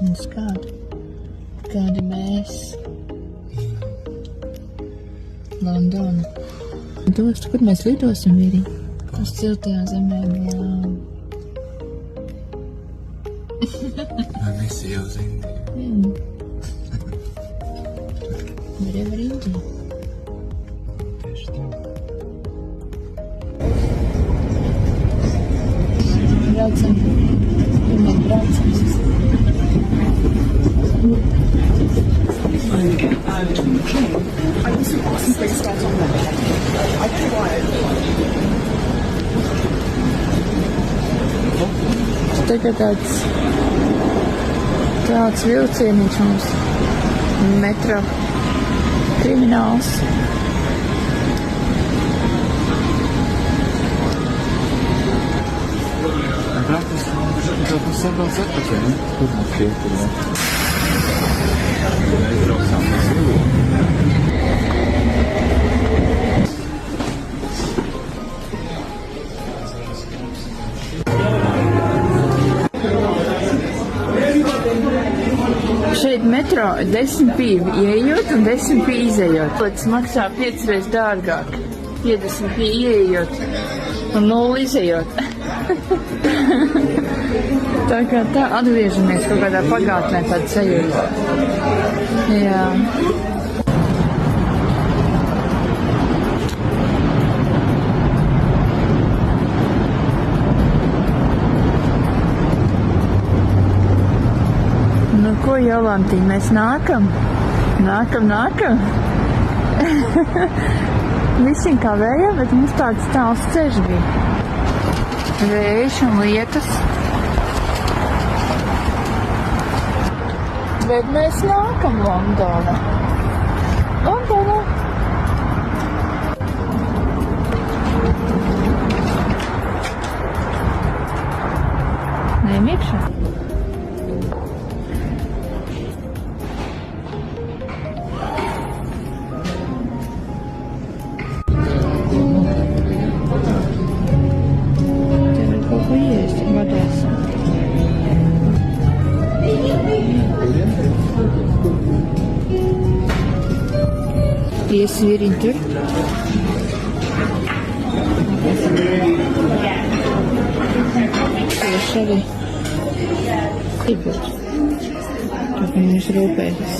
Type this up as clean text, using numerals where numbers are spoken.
Mums kādi mēs. Londona. Tos, kur mēs lidosim, vīri? Uz ciltajā zemēm, jā. Misija uz Indiju. Wherever Indija. Tieši tā. Braucam. Kur mēs braucam? Tagad tāds vilcieniņš mums metro krimināls. Praktiski tad mums sabrauc atpakaļ, ne? Kur mums pieturē? Mēs braucām uz Zilu. Šeit metro 10 pīvi ieejot un 10 pīvi izejot. Tas maksā 5 reizes dārgāk. 50 pīvi ieejot un 0 izejot. Tā kā tā atgriežamies kaut kādā pagātnē tāda sajūta. Jā. Nu, ko, Jolantīna, mēs nākam? Nākam. Visiem kā vējā, bet mums tāds tāls ceļš bija. Vējš un lietas. Bet mēs nākam Londona. Ejam iekšā. Iesim vīriņu tur. Tieši arī Tibet. Tur viņš rūpējas.